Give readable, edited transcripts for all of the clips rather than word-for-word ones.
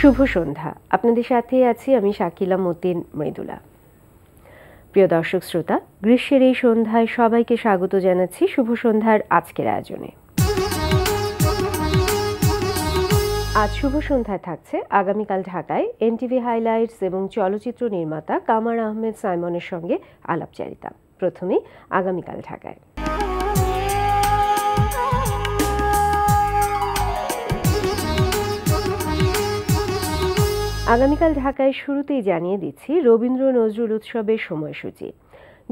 শুভ সন্ধ্যা। আপনাদের সাথে আছি আমি শাকিলা মতিন মৃদুলা। প্রিয় দর্শক শ্রোতা, গ্রীষ্মের এই সন্ধ্যায় সবাইকে স্বাগত জানাচ্ছি শুভ সন্ধ্যার আজকের আয়োজনে। আজ শুভ সন্ধ্যায় থাকছে আগামীকাল ঢাকায় এনটিভি হাইলাইটস এবং চলচ্চিত্র নির্মাতা কামার আহমেদ সাইমনের সঙ্গে আলাপচারিতা। প্রথমেই আগামীকাল ঢাকায়। আগামীকাল ঢাকায় শুরুতেই জানিয়ে দিচ্ছি রবীন্দ্র নজরুল উৎসবের সময়সূচি।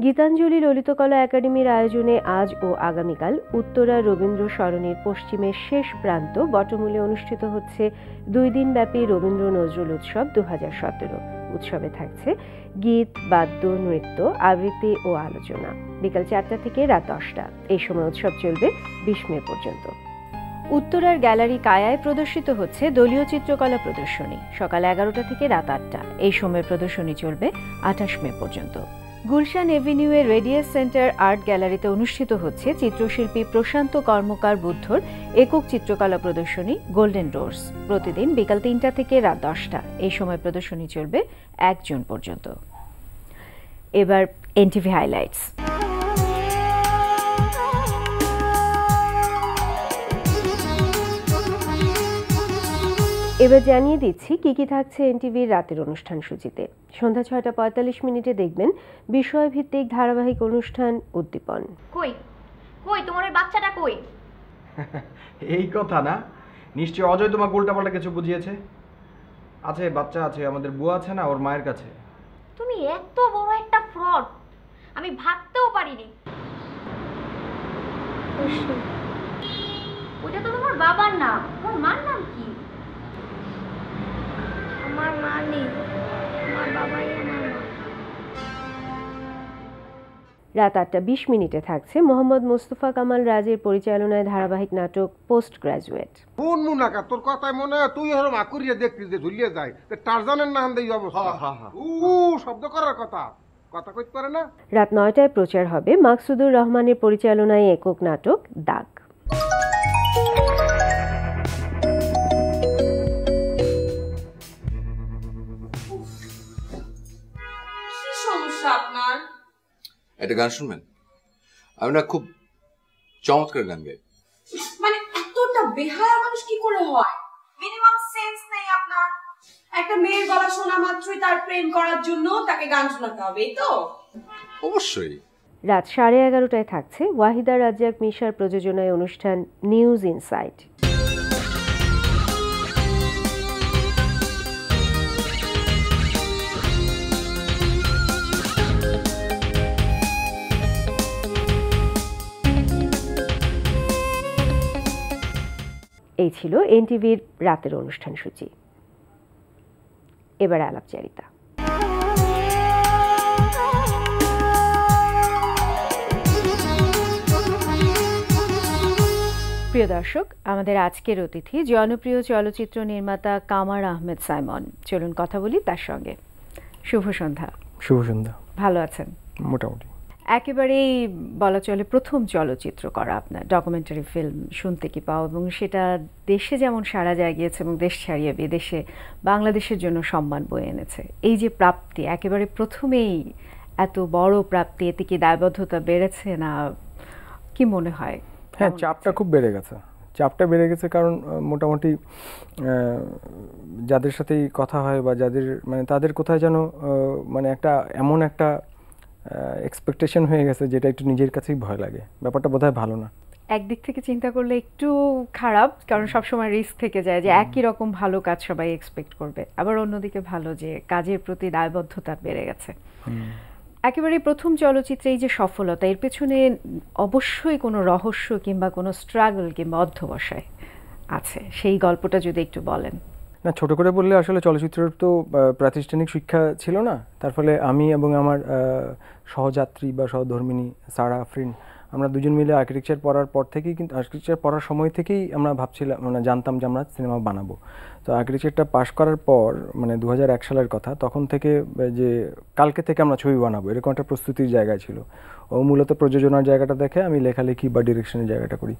গীতাঞ্জলি ললিতকলা একাডেমির আয়োজনে আজ ও আগামীকাল উত্তরা রবীন্দ্র সরণির পশ্চিমের শেষ প্রান্ত বটমূলে অনুষ্ঠিত হচ্ছে 2 দিনব্যাপী রবীন্দ্র নজরুল উৎসব 2017। উৎসবে থাকছে গীত, বাদ্য, নৃত্য, আবৃত্তি ও আলোচনা। বিকাল 4টা থেকে রাত 10টা। এই সময় উৎসব চলবে 20 মে পর্যন্ত। উত্তরার গ্যালারি কায়ায় প্রদর্শিত হচ্ছে দলীয় চিত্রকলা প্রদর্শনী সকাল 11টা থেকে রাত 8টা। এই সময়ের প্রদর্শনী চলবে 28 মে পর্যন্ত। গুলশান এভিনিউয়ের রেডিয়াস সেন্টার আর্ট গ্যালারিতে অনুষ্ঠিত হচ্ছে চিত্রশিল্পী প্রশান্ত কর্মকার বুদ্ধর একক চিত্রকলা প্রদর্শনী গোল্ডেন ডোরস। প্রতিদিন বিকাল 3টা থেকে রাত 10টা। এই সময় প্রদর্শনী চলবে 1 জুন পর্যন্ত। এবার এনটিভি হাইলাইটস। এবার জানিয়ে দিচ্ছি কি কি থাকছে এনটিভির রাতের অনুষ্ঠান সূচিতে। সন্ধ্যা 6টা 45 মিনিটে দেখবেন বিষয়ভিত্তিক ধারাবাহিক অনুষ্ঠান উদ্দীপন। কই কই তোমার ওই বাচ্চাটা কই? এই কথা না, নিশ্চয়ই অজয় তোমাকে উল্টাপাল্টা কিছু বুঝিয়েছে। আছে, বাচ্চা আছে, আমাদের বুয়া আছে না, ওর মায়ের কাছে। তুমি এত বড় একটা ফ্রড, আমি ভাবতেও পারিনি। ওটা তো তোমার বাবার নাম, তোমার মার নাম কি? আমার মা নেই, আমার বাবাই আমার মা। রাত 8টা 20 মিনিটে থাকছে মোহাম্মদ মোস্তফা কামাল রাজের পরিচালনায় ধারাবাহিক নাটক পোস্ট গ্রাজুয়েট। কোন মুনাকা তোর কথায় মনে হয় তুই হলো মাকুরিয়া দেখবি যে ঝুলিয়ে যায় টারজানের নাম দেই অবস্থা। শব্দ করার কথা কথা কইতে পারে না। রাত 9টায় প্রচার হবে মাকসুদুর রহমানের পরিচালনায় একক নাটক দাগ। কি সমস্যা আপনার? একটা গান শুনবেন? আমি না খুব চমৎকার গান গাই। মানে এতটা বেহায়া মানুষ কি করে হয়? মিনিমাম সেন্স নেই আপনার? একটা মেয়ের গলা শোনা মাত্রই তার প্রেম করার জন্য তাকে গান শোনাতে হবে, এই তো? অবশ্যই। রাত 11:30টায় থাকছে ওয়াহিদা রাজ্জাক মিশার প্রযোজনায় অনুষ্ঠান নিউজ ইনসাইট। এই ছিল এনটিভির রাতের অনুষ্ঠান সূচি। এবার আলাপচারিতা। প্রিয় দর্শক, আমাদের আজকের অতিথি জনপ্রিয় চলচ্চিত্র নির্মাতা কামার আহমেদ সাইমন। চলুন কথা বলি তার সঙ্গে। শুভ সন্ধ্যা। শুভ সন্ধ্যা। ভালো আছেন? মোটামুটি। একেবারেই বলা চলে প্রথম চলচ্চিত্র করা আপনার, ডকুমেন্টারি ফিল্ম শুনতে কি পাও, এবং সেটা দেশে যেমন সাড়া জাগিয়েছে এবং দেশ ছাড়িয়ে বিদেশে বাংলাদেশের জন্য সম্মান বয়ে এনেছে। এই যে প্রাপ্তি, একেবারে প্রথমেই এত বড় প্রাপ্তি, এতে কি দায়বদ্ধতা বেড়েছে না কি মনে হয়? হ্যাঁ, চাপটা খুব বেড়ে গেছে। চাপটা বেড়ে গেছে কারণ মোটামুটি যাদের সাথেই কথা হয় বা যাদের মানে তাদের কোথায় যেন মানে একটা এমন একটা এক্সপেকটেশন হয়ে গেছে যেটা একটু নিজের কাছেই ভয় লাগে। ব্যাপারটা বোধহয় ভালো না। একদিক থেকে চিন্তা করলে একটু খারাপ, কারণ সবসময় রিস্ক থেকে যায় যে একই রকম ভালো কাজ সবাই এক্সপেক্ট করবে। আবার অন্যদিকে ভালো যে কাজের প্রতি দায়বদ্ধতা বেড়ে গেছে। একেবারে প্রথম চলচ্চিত্রে এই যে সফলতা, এর পেছনে অবশ্যই কোনো রহস্য কিংবা কোনো স্ট্রাগল কিংবা অধ্যবসায় আছে। সেই গল্পটা যদি একটু বলেন। না, ছোট করে বললে আসলে চলচ্চিত্রের তো প্রাতিষ্ঠানিক শিক্ষা ছিল না। তার ফলে আমি এবং আমার সহযাত্রী বা সহধর্মিনী সারা আফরিন, আমরা দুজন মিলে আর্কিটেকচার পড়ার পর থেকেই, কিন্তু আর্কিটেকচার পড়ার সময় থেকেই আমরা ভাবছিলাম, মানে জানতাম যে আমরা সিনেমা বানাবো। তো আর্কিটেকচারটা পাশ করার পর মানে 2001 সালের কথা, তখন থেকে যে কালকে থেকে আমরা ছবি বানাবো এরকম একটা প্রস্তুতির জায়গায় ছিল। ও মূলত প্রযোজনার জায়গাটা দেখে, আমি লেখালেখি বা ডিরেকশনের জায়গাটা করি।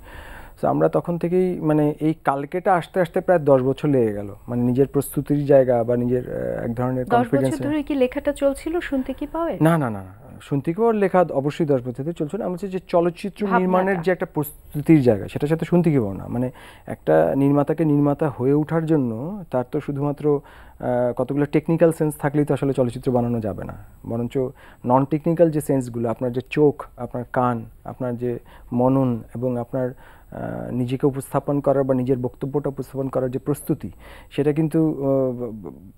সো আমরা তখন থেকেই মানে এই কালকেটা আসতে আসতে প্রায় 10 বছর লেগে গেল, মানে নিজের প্রস্তুতির জায়গা বা নিজের এক ধরনের 10 কনফিডেন্স। বছর ধরে কি লেখাটা চলছিল শুনতে কি পাওয়ে? না না না না, শুনতে কি পাওয়ার লেখা অবশ্যই 10 বছর ধরে চলছে না। আমি বলছি যে চলচ্চিত্র নির্মাণের যে একটা প্রস্তুতির জায়গা, সেটার সাথে শুনতে কি পাও না। মানে একটা নির্মাতাকে নির্মাতা হয়ে ওঠার জন্য তার তো শুধুমাত্র কতগুলো টেকনিক্যাল সেন্স থাকলেই তো আসলে চলচ্চিত্র বানানো যাবে না, বরঞ্চ নন টেকনিক্যাল যে সেন্সগুলো, আপনার যে চোখ, আপনার কান, আপনার যে মনন এবং আপনার নিজেকে উপস্থাপন করার বা নিজের বক্তব্যটা উপস্থাপন করার যে প্রস্তুতি, সেটা কিন্তু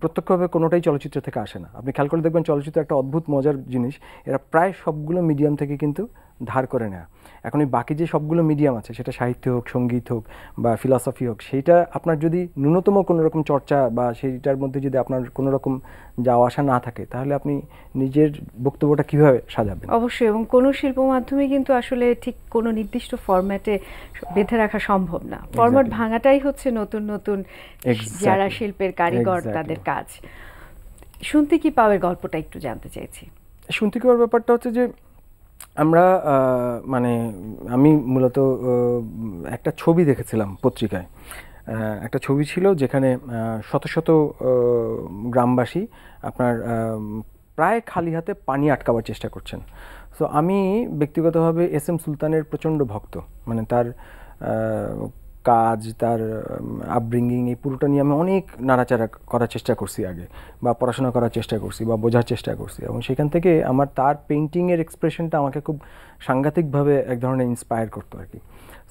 প্রত্যক্ষভাবে কোনোটাই চলচ্চিত্র থেকে আসে না। আপনি খেয়াল করে দেখবেন চলচ্চিত্র একটা অদ্ভুত মজার জিনিস, এরা প্রায় সবগুলো মিডিয়াম থেকে কিন্তু ধার করে নেয়া। এখন এই বাকি যে সবগুলো মিডিয়াম আছে, সেটা সাহিত্য হোক, সঙ্গীত হোক বা ফিলসফি হোক, সেইটা আপনার যদি ন্যূনতম কোনো রকম চর্চা বা সেইটার মধ্যে যদি আপনার কোনো রকম যাওয়া আসা না থাকে, তাহলে আপনি নিজের বক্তব্যটা কিভাবে সাজাবেন? অবশ্যই, এবং কোনো শিল্প মাধ্যমে কিন্তু আসলে ঠিক কোনো নির্দিষ্ট ফরম্যাটে বেঁধে রাখা সম্ভব না। ফরম্যাট ভাঙাটাই হচ্ছে নতুন নতুন যারা শিল্পের কারিগর তাদের কাজ। শুনতে কি পাওয়ার গল্পটা একটু জানতে চাইছি। শুনতে কি পাওয়ার ব্যাপারটা হচ্ছে যে আমরা মানে আমি মূলত একটা ছবি দেখেছিলাম পত্রিকায়, একটা ছবি ছিল যেখানে শত শত গ্রামবাসী আপনার প্রায় খালি হাতে পানি আটকাবার চেষ্টা করছেন। সো আমি ব্যক্তিগতভাবে এস.এম. সুলতানের প্রচণ্ড ভক্ত, মানে তার কাজ, তার আপব্রিঙ্গিং, এই পুরোটা নিয়ে আমি অনেক নাড়াচাড়া করার চেষ্টা করছি আগে, বা পড়াশোনা করার চেষ্টা করছি বা বোঝার চেষ্টা করছি, এবং সেখান থেকে আমার তার পেইন্টিংয়ের এক্সপ্রেশনটা আমাকে খুব সাংঘাতিকভাবে এক ধরনের ইন্সপায়ার করতো আর কি।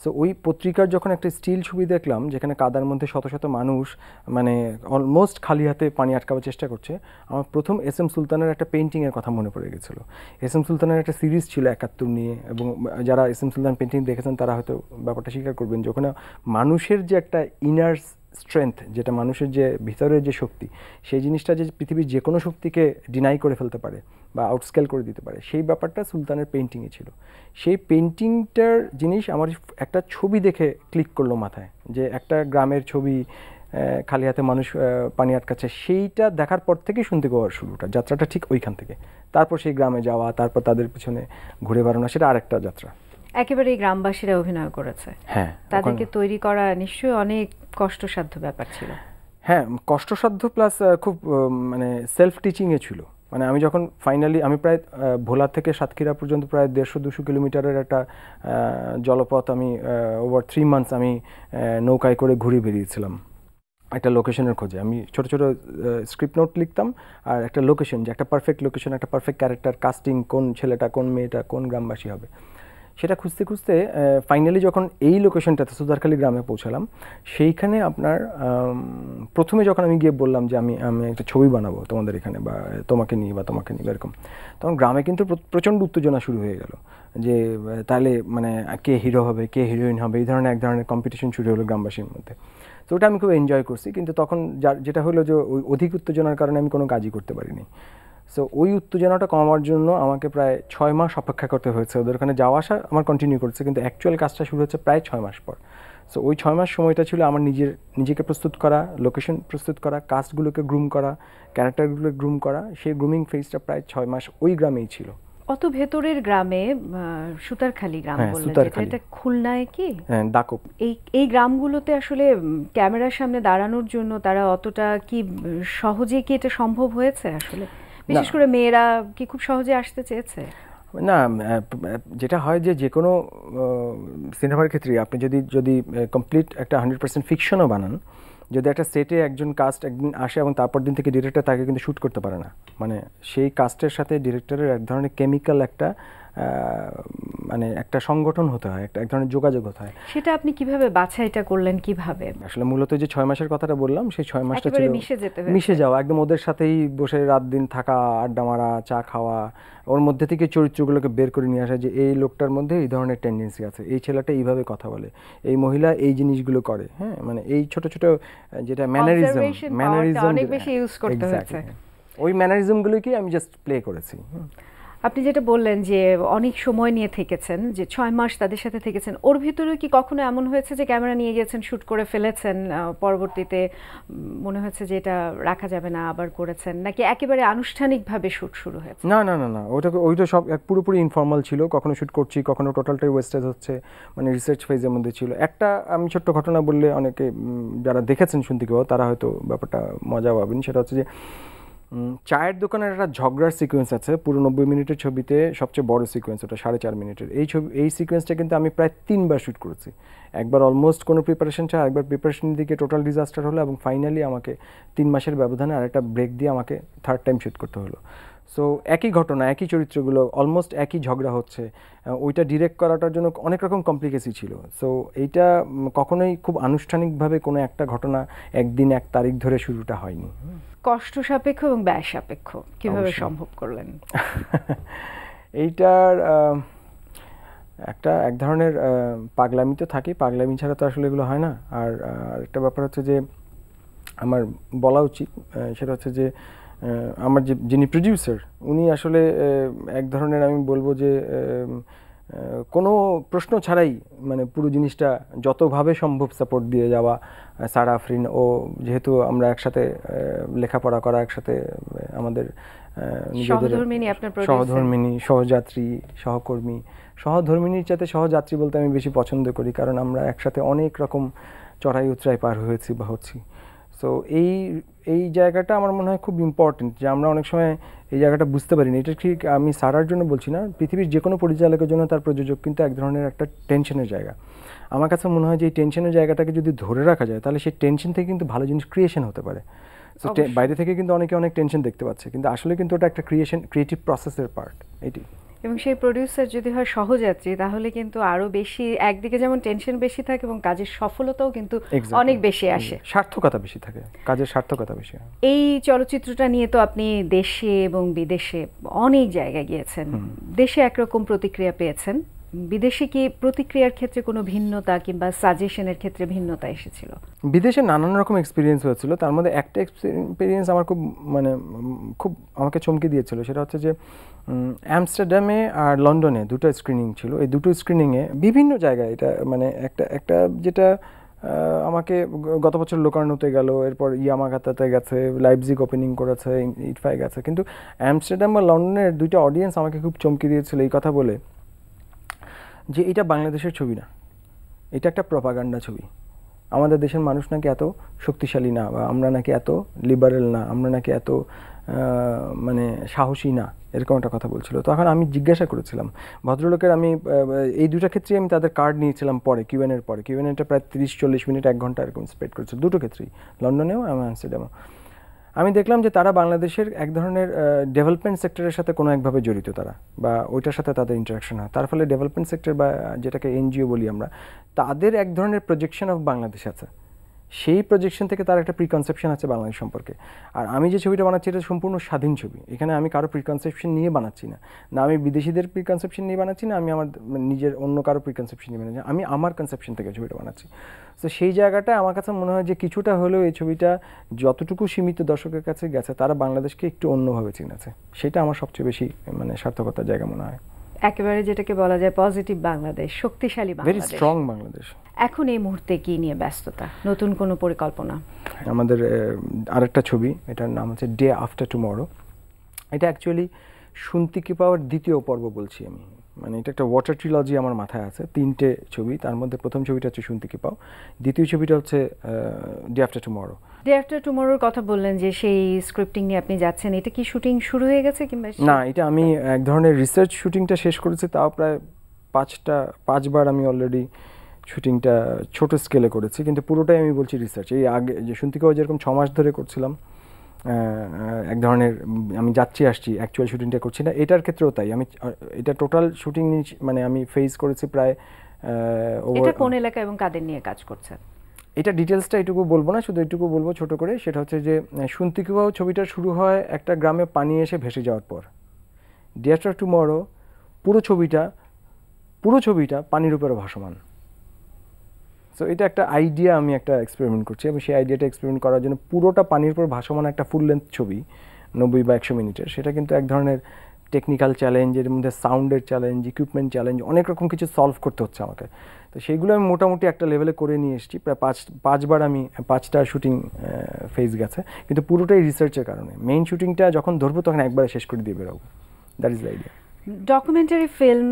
সো ওই পত্রিকার যখন একটা স্টিল ছবি দেখলাম যেখানে কাদার মধ্যে শত শত মানুষ মানে অলমোস্ট খালি হাতে পানি আটকাবার চেষ্টা করছে, আমার প্রথম এস.এম. সুলতানের একটা পেইন্টিংয়ের কথা মনে পড়ে গেছিলো। এস.এম. সুলতানের একটা সিরিজ ছিল 71 নিয়ে, এবং যারা এস.এম. সুলতান পেইন্টিং দেখেছেন তারা হয়তো ব্যাপারটা স্বীকার করবেন যে ওখানে মানুষের যে একটা ইনার স্ট্রেংথ, যেটা মানুষের যে ভিতরের যে শক্তি, সেই জিনিসটা যে পৃথিবীর যে কোনো শক্তিকে ডিনাই করে ফেলতে পারে বা আউটস্কেল করে দিতে পারে, সেই ব্যাপারটা সুলতানের পেইন্টিংয়ে ছিল। সেই পেইন্টিংটার জিনিস আমার একটা ছবি দেখে ক্লিক করলো মাথায়, যে একটা গ্রামের ছবি, খালি হাতে মানুষ পানি আটকাচ্ছে, সেইটা দেখার পর থেকেই শুনতে পাওয়ার শুরুটা, যাত্রাটা ঠিক ওইখান থেকে। তারপর সেই গ্রামে যাওয়া, তারপর তাদের পিছনে ঘুরে বেড়ানো, সেটা আরেকটা যাত্রা। একেবারে এই গ্রামবাসীরা অভিনয় করেছে, হ্যাঁ, তাদেরকে তৈরি করা নিশ্চয়ই অনেক কষ্টসাধ্য ব্যাপার ছিল। হ্যাঁ, কষ্টসাধ্য প্লাস খুব মানে সেলফ টিচিংয়ে ছিল। মানে আমি যখন ফাইনালি, আমি প্রায় ভোলা থেকে সাতক্ষীরা পর্যন্ত প্রায় 150-200 কিলোমিটারের একটা জলপথ আমি ওভার 3 মান্থস আমি নৌকায় করে ঘুরে বেরিয়েছিলাম একটা লোকেশনের খোঁজে। আমি ছোট ছোট স্ক্রিপ্ট নোট লিখতাম, আর একটা লোকেশন, যে একটা পারফেক্ট লোকেশন, একটা পারফেক্ট ক্যারেক্টার কাস্টিং, কোন ছেলেটা, কোন মেয়েটা, কোন গ্রামবাসী হবে, সেটা খুঁজতে খুঁজতে ফাইনালি যখন এই লোকেশনটাতে সুদারখালী গ্রামে পৌঁছালাম, সেইখানে আপনার প্রথমে যখন আমি গিয়ে বললাম যে আমি একটা ছবি বানাবো তোমাদের এখানে, বা তোমাকে নিয়ে বা তোমাকে নিয়ে এরকম, তখন গ্রামে কিন্তু প্রচণ্ড উত্তেজনা শুরু হয়ে গেল, যে তাহলে মানে কে হিরো হবে, কে হিরোইন হবে, এই ধরনের এক ধরনের কম্পিটিশন শুরু হলো গ্রামবাসীর মধ্যে। তো ওটা আমি খুব এনজয় করছি, কিন্তু তখন যেটা হলো যে ওই অধিক উত্তেজনার কারণে আমি কোনো কাজই করতে পারিনি। সো ওই উত্তেজনাটা কমাবার জন্য আমাকে প্রায় 6 মাস অপেক্ষা করতে হয়েছে। ওদের ওখানে যাওয়া আসা আমার কন্টিনিউ করছে, কিন্তু অ্যাকচুয়াল কাজটা শুরু হচ্ছে প্রায় 6 মাস পর। সো ওই 6 মাস সময়টা ছিল আমার নিজেকে প্রস্তুত করা, লোকেশন প্রস্তুত করা, কাস্টগুলোকে গ্রুম করা, ক্যারেক্টারগুলোকে গ্রুম করা। সেই গ্রুমিং ফেজটা প্রায় 6 মাস ওই গ্রামেই ছিল। অত ভেতরের গ্রামে, সুতারখালী গ্রাম বললেন, এটা খুলনায় কি? হ্যাঁ, দাকপ। এই গ্রামগুলোতে আসলে ক্যামেরার সামনে দাঁড়ানোর জন্য তারা অতটা কি সহজে কি এটা সম্ভব হয়েছে আসলে? বিশেষ করে মেয়েরা কি খুব সহজে আসতে চেয়েছে? না, যেটা হয় যে কোনো সিনেমার ক্ষেত্রে আপনি যদি কমপ্লিট একটা 100% ফিকশনও বানান, যদি একটা সেটে একজন কাস্ট একদিন আসে এবং তারপর দিন থেকে ডিরেক্টর তাকে কিন্তু শ্যুট করতে পারে না, মানে সেই কাস্টের সাথে ডিরেক্টরের এক ধরনের কেমিক্যাল একটা মানে একটা সংগঠন হতে হয়, এক ধরনের যোগাযোগ হতে হয়। সেটা আপনি কিভাবে বাছাইটা করলেন, কিভাবে? আসলে মূলত যে 6 মাসের কথাটা বললাম, সেই 6 মাসটা ছিল মিশে যাওয়া, একদম ওদের সাথেই বসে রাত দিন থাকা, আড্ডা মারা, চা খাওয়া, ওর মধ্যে থেকে চরিত্রগুলোকে বের করে নিয়ে আসা, যে এই লোকটার মধ্যে এই ধরনের টেন্ডেন্সি আছে, এই ছেলেটা এইভাবে কথা বলে, এই মহিলা এই জিনিসগুলো করে। হ্যাঁ, মানে এই ছোট ছোট যেটা ম্যানারিজম অনেক বেশি ইউজ করতে হয়েছে, ওই ম্যানারিজমগুলোকে আমি জাস্ট প্লে করেছি। আপনি যেটা বললেন যে অনেক সময় নিয়ে থেকেছেন, যে 6 মাস তাদের সাথে থেকেছেন, ওর ভিতরে কি কখনো এমন হয়েছে যে ক্যামেরা নিয়ে গেছেন, শুট করে ফেলেছেন, পরবর্তীতে মনে হয়েছে যে এটা রাখা যাবে না, আবার করেছেন, নাকি একেবারে আনুষ্ঠানিকভাবে শুট শুরু হয়েছে? না না না না, ওইটা সব পুরোপুরি ইনফর্মাল ছিল। কখনো শুট করছি, কখনো টোটালটাই ওয়েস্টেজ হচ্ছে, মানে রিসার্চ ফেজের মধ্যে ছিল। একটা আমি ছোট্ট ঘটনা বললে অনেকে যারা দেখেছেন শুনতে কেউ তারা হয়তো ব্যাপারটা মজা পাবেন। সেটা হচ্ছে যে চায়ের দোকানের একটা ঝগড়ার সিকোয়েন্স আছে পুরো 90 মিনিটের ছবিতে, সবচেয়ে বড় সিকোয়েন্স, ওটা 4.5 মিনিটের। এই সিকোয়েন্সটা কিন্তু আমি প্রায় 3বার শ্যুট করেছি। একবার অলমোস্ট কোনো প্রিপারেশন ছাড়া, একবার প্রিপারেশনের দিকে টোটাল ডিজাস্টার হলো, এবং ফাইনালি আমাকে 3 মাসের ব্যবধানে আরেকটা ব্রেক দিয়ে আমাকে 3rd টাইম শ্যুট করতে হলো। সো একই ঘটনা, একই চরিত্রগুলো, অলমোস্ট একই ঝগড়া হচ্ছে। ওইটা ডিরেক্ট করাটার জন্য অনেক রকম কমপ্লিকেসি ছিল। সো এইটা কখনোই খুব আনুষ্ঠানিকভাবে কোনো একটা ঘটনা একদিন 1 তারিখ ধরে শুরুটা হয়নি। কষ্ট সাপেক্ষ এবং ব্যয় সাপেক্ষ, কিভাবে সম্ভব করলেন? এইটার এক ধরনের পাগলামি তো থাকেই, পাগলামি ছাড়া তো আসলে এগুলো হয় না। আর একটা ব্যাপার হচ্ছে যে আমার বলা উচিত, সেটা হচ্ছে যে আমার যিনি প্রডিউসার উনি আসলে এক ধরনের, আমি বলবো যে কোনো প্রশ্ন ছাড়াই মানে পুরো জিনিসটা যতভাবে সম্ভব সাপোর্ট দিয়ে যাওয়া। সারা আফরিন ও যেহেতু আমরা একসাথে লেখাপড়া করা, একসাথে আমাদের নিজেদের সহধর্মিনী, সহযাত্রী, সহকর্মী, সহধর্মিনীর চাইতে সহযাত্রী বলতে আমি বেশি পছন্দ করি, কারণ আমরা একসাথে অনেক রকম চড়াই উতরাই পার হয়েছি বা হচ্ছি। সো এই জায়গাটা আমার মনে হয় খুব ইম্পর্টেন্ট, যে আমরা অনেক সময় এই জায়গাটা বুঝতে পারিনি। এটা ঠিক আমি সারার জন্য বলছি না, পৃথিবীর যে কোনো পরিচালকের জন্য তার প্রযোজক কিন্তু এক ধরনের একটা টেনশনের জায়গা। আমার কাছে মনে হয় যে এই টেনশনের জায়গাটাকে যদি ধরে রাখা যায়, তাহলে সেই টেনশন থেকে কিন্তু ভালো জিনিস ক্রিয়েশন হতে পারে। সো বাইরে থেকে কিন্তু অনেক টেনশন দেখতে পাচ্ছে, কিন্তু আসলে কিন্তু ওটা একটা ক্রিয়েটিভ প্রসেসের পার্ট এটি। এবং সেই প্রডিউসার যদি হয় সহযাত্রী, তাহলে কিন্তু আরো বেশি, একদিকে যেমন টেনশন বেশি থাকে এবং কাজের সফলতাও কিন্তু অনেক বেশি আসে, সার্থকতা বেশি থাকে, কাজের সার্থকতা বেশি। এই চলচ্চিত্রটা নিয়ে তো আপনি দেশে এবং বিদেশে অনেক জায়গায় গিয়েছেন, দেশে একরকম প্রতিক্রিয়া পেয়েছেন, বিদেশে কি প্রতিক্রিয়ার ক্ষেত্রে কোনো ভিন্নতা কিংবা সাজেশনের ক্ষেত্রে ভিন্নতা এসেছিল? বিদেশে নানান রকম এক্সপিরিয়েন্স হয়েছিল, তার মধ্যে একটা এক্সপিরিয়েন্স আমার খুব আমাকে চমকে দিয়েছিল। সেটা হচ্ছে যে আমস্টারডামে আর লন্ডনে দুটো স্ক্রিনিং ছিল। এই দুটো স্ক্রিনিংয়ে বিভিন্ন জায়গায়, এটা মানে একটা যেটা আমাকে গত বছর লোকার্নোতে গেল, এরপর ইয়ামাগাতাতে গেছে, লাইপজিগ ওপেনিং করেছে, ইটফাই গেছে, কিন্তু আমস্টারডাম বা লন্ডনের দুইটা অডিয়েন্স আমাকে খুব চমকে দিয়েছিল এই কথা বলে যে এটা বাংলাদেশের ছবি না, এটা একটা প্রপাগান্ডা ছবি। আমাদের দেশের মানুষ নাকি এত শক্তিশালী না, বা আমরা নাকি এত লিবারেল না, আমরা নাকি এত মানে সাহসী না, এরকম একটা কথা বলছিল। তখন আমি জিজ্ঞাসা করেছিলাম ভদ্রলোকের, আমি এই দুটো ক্ষেত্রে আমি তাদের কার্ড নিয়েছিলাম পরে কিউএনএর পরে, কিউএনএটা প্রায় 30-40 মিনিট 1 ঘন্টা এরকম স্পেন্ড করেছিল দুটো ক্ষেত্রেই, লন্ডনেও এবং আমস্টারডামেও। আমি দেখলাম যে তারা বাংলাদেশের এক ধরনের ডেভেলপমেন্ট সেক্টরের সাথে কোনো একভাবে জড়িত তারা, বা ওইটার সাথে তাদের ইন্টারাকশন হয়, তার ফলে ডেভেলপমেন্ট সেক্টর বা যেটাকে এনজিও বলি আমরা, তাদের এক ধরনের প্রজেকশন অফ বাংলাদেশ আছে। সেই প্রজেকশন থেকে তার একটা প্রিকনসেপশন আছে বাংলাদেশ সম্পর্কে। আর আমি যে ছবিটা বানাচ্ছি এটা সম্পূর্ণ স্বাধীন ছবি, এখানে আমি কারো প্রিকনসেপশন নিয়ে বানাচ্ছি না, আমি বিদেশিদের প্রিকনসেপশন নিয়ে বানাচ্ছি না, আমি আমার নিজের অন্য কারো প্রিকনসেপশন নিয়ে বানাচ্ছি, আমি আমার কনসেপশন থেকে ছবিটা বানাচ্ছি। তো সেই জায়গাটা আমার কাছে মনে হয় যে কিছুটা হলেও এই ছবিটা যতটুকু সীমিত দর্শকের কাছে গেছে, তারা বাংলাদেশকে একটু অন্যভাবে চিনেছে, সেটা আমার সবচেয়ে বেশি মানে সার্থকতার জায়গা মনে হয়। একেবারে যেটাকে বলা যায় পজিটিভ বাংলাদেশ, শক্তিশালী বাংলাদেশ, ভেরি স্ট্রং বাংলাদেশ। এখন এই মুহূর্তে কি নিয়ে ব্যস্ততা, নতুন কোনো পরিকল্পনা? আমাদের আরেকটা ছবি, এটার নাম হচ্ছে ডে আফটার টুমরো। এটা অ্যাকচুয়ালি শুনতিকি পাওয়ার দ্বিতীয় পর্ব বলছি আমি, মানে এটা একটা ওয়াটার ট্রিলজি আমার মাথায় আছে, 3টে ছবি, তার মধ্যে প্রথম ছবিটা হচ্ছে শুনতিকি পাও, দ্বিতীয় ছবিটা হচ্ছে day after tomorrow. Day after টুমরোর কথা বললেন যে সেই স্ক্রিপ্টিং নিয়ে আপনি যাচ্ছেন, এটা কি শুটিং শুরু হয়ে গেছে কিংবা? না, এটা আমি এক ধরনের রিসার্চ শুটিংটা শেষ করেছি, তাও প্রায় 5বার আমি অলরেডি শুটিংটা ছোট স্কেলে করেছি, কিন্তু পুরোটাই আমি বলছি রিসার্চ। এই আগে যে শুনতিকাও যেরকম 6 মাস ধরে করছিলাম, এক ধরনের আমি যাচ্ছি আসছি, অ্যাকচুয়াল শুটিংটা করছি না, এটার ক্ষেত্রেও তাই। আমি এটা টোটাল শুটিং মানে আমি ফেস করেছি প্রায় এটা কোন এলাকা এবং কাদের নিয়ে কাজ করছেন? এটা ডিটেলসটা এটুকু বলবো না, শুধু এটুকু বলবো ছোট করে, সেটা হচ্ছে যে শুনতিকাও ছবিটা শুরু হয় একটা গ্রামে পানি এসে ভেসে যাওয়ার পর। ডে আফটার টুমরো পুরো ছবিটা পানির উপরে ভাসমান। সো এটা একটা আইডিয়া, আমি একটা এক্সপেরিমেন্ট করছি, এবং সেই আইডিয়াটা এক্সপেরিমেন্ট করার জন্য পুরোটা পানির উপর ভাসমান একটা ফুল লেন্থ ছবি 90 বা 100 মিনিটের, সেটা কিন্তু এক ধরনের টেকনিক্যাল চ্যালেঞ্জ, এর মধ্যে সাউন্ডের চ্যালেঞ্জ, ইকুইপমেন্ট চ্যালেঞ্জ, অনেক রকম কিছু সলভ করতে হচ্ছে আমাকে। তো সেইগুলো আমি মোটামুটি একটা লেভেলে করে নিয়ে এসেছি। প্রায় পাঁচবার আমি 5টা শুটিং ফেজ গেছে, কিন্তু পুরোটাই রিসার্চের কারণে। মেইন শুটিংটা যখন ধরবো তখন একবারে শেষ করে দিয়ে বেরোবো, that is the idea. Documentary film,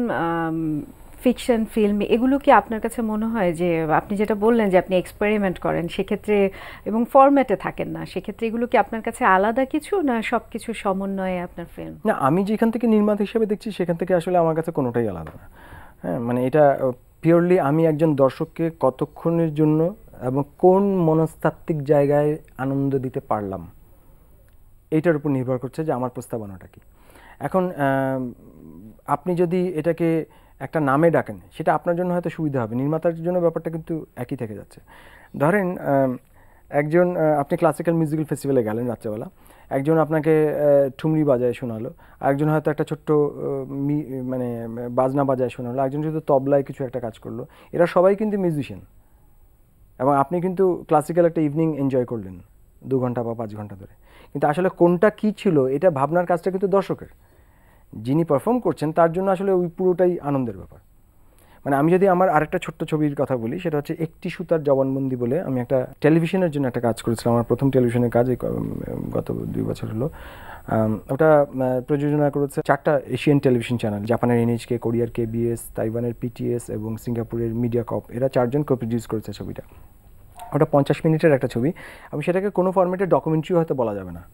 fiction film, এগুলো কি আপনার কাছে মনে হয় যে আপনি যেটা বললেন যে আপনি এক্সপেরিমেন্ট করেন সেক্ষেত্রে এবং ফরম্যাটে থাকেন না, সেক্ষেত্রে এগুলো কি আপনার কাছে আলাদা কিছু, না সব কিছু সমন্বয়ে আপনার ফিল্ম? না, আমি যেখান থেকে নির্মাতা হিসেবে দেখছি সেখান থেকে আসলে আমার কাছে কোনোটাই আলাদা না। হ্যাঁ, মানে এটা পিওরলি আমি একজন দর্শককে কতক্ষণের জন্য এবং কোন মনস্তাত্ত্বিক জায়গায় আনন্দ দিতে পারলাম, এইটার উপর নির্ভর করছে যে আমার প্রস্তাবনাটা কি। এখন আপনি যদি এটাকে একটা নামে ডাকেন সেটা আপনার জন্য হয়তো সুবিধা হবে, নির্মাতার জন্য ব্যাপারটা কিন্তু একই থেকে যাচ্ছে। ধরেন একজন আপনি ক্লাসিক্যাল মিউজিক্যাল ফেস্টিভ্যালে গেলেন রাত্রেবেলা, একজন আপনাকে ঠুমরি বাজায় শোনালো, আরেকজন হয়তো একটা ছোট্ট মানে বাজনা বাজায় শোনালো, একজন হয়তো তবলায় কিছু একটা কাজ করলো। এরা সবাই কিন্তু মিউজিশিয়ান, এবং আপনি কিন্তু ক্লাসিক্যাল একটা ইভিনিং এনজয় করলেন 2 ঘন্টা বা 5 ঘন্টা ধরে। কিন্তু আসলে কোনটা কী ছিল এটা ভাবনার কাজটা কিন্তু দর্শকের, যিনি পারফর্ম করছেন তার জন্য আসলে ওই পুরোটাই আনন্দের ব্যাপার। মানে আমি যদি আমার আরেকটা ছোট্ট ছবির কথা বলি, সেটা হচ্ছে একটি সুতার জবানবন্দি বলে। আমি একটা টেলিভিশনের জন্য একটা কাজ করেছিলাম, আমার প্রথম টেলিভিশনের কাজ, গত 2 বছর হলো। ওটা প্রযোজনা করেছে 4টা এশিয়ান টেলিভিশন চ্যানেল, জাপানের NHK, কোরিয়ার KBS, তাইওয়ানের PTS এবং সিঙ্গাপুরের মিডিয়া কর্প, এরা 4 জন কো-প্রডিউস করেছে ছবিটা। ওটা 50 মিনিটের একটা ছবি, আমি সেটাকে কোনো ফরম্যাটে ডকুমেন্টারি হয়তো বলা যাবে না,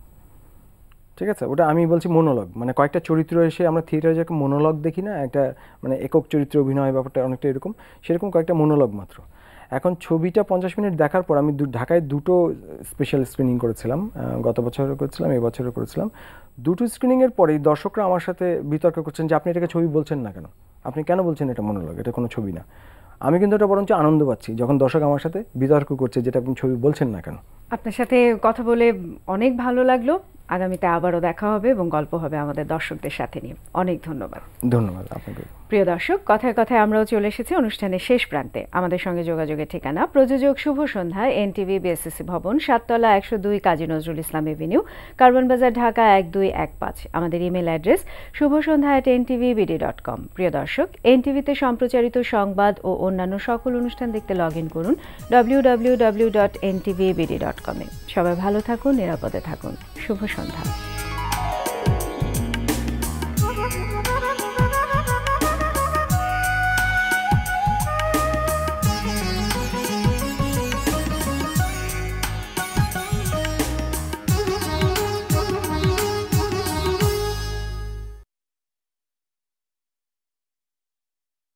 ঠিক আছে? ওটা আমি বলছি মনোলগ, মানে কয়েকটা চরিত্র এসে আমরা থিয়েটারে যেরকম মনোলগ দেখি না, একটা মানে একক চরিত্র অভিনয় ব্যাপারটা অনেকটা এরকম, সেরকম কয়েকটা মনোলগ মাত্র। এখন ছবিটা 50 মিনিট দেখার পর আমি ঢাকায় 2টো স্পেশাল স্ক্রিনিং করেছিলাম, গত বছরও করেছিলাম, এই বছরও করেছিলাম। 2টো স্ক্রিনিংয়ের পরেই দর্শকরা আমার সাথে বিতর্ক করছেন যে আপনি এটাকে ছবি বলছেন না কেন, আপনি কেন বলছেন এটা মনোলগ, এটা কোনো ছবি না। আমি কিন্তু এটা বরঞ্চ আনন্দ পাচ্ছি যখন দর্শক আমার সাথে বিতর্ক করছে যেটা আপনি ছবি বলছেন না কেন। আপনার সাথে কথা বলে অনেক ভালো লাগলো। আগামীতে আবারও দেখা হবে এবং গল্প হবে আমাদের দর্শকদের সাথে নিয়ে। অনেক ধন্যবাদ। ধন্যবাদ আপনাকে। প্রিয় দর্শক, কথায় কথায় আমরাও চলে এসেছি অনুষ্ঠানের শেষ প্রান্তে। আমাদের সঙ্গে যোগাযোগের ঠিকানা প্রযোজক শুভ সন্ধ্যা, NTV BSCC ভবন, 7তলা 102 কাজী নজরুল ইসলাম এভিনিউ, কার্বন বাজার, ঢাকা 1215। আমাদের ইমেল অ্যাড্রেস shubhosondha@ntvbd.com। প্রিয় দর্শক, NTVতে সম্প্রচারিত সংবাদ ও অন্যান্য সকল অনুষ্ঠান দেখতে লগ ইন করুন www.ntvbd.com-এ। সবাই ভালো থাকুন, নিরাপদে থাকুন। শুভ সন্ধ্যা।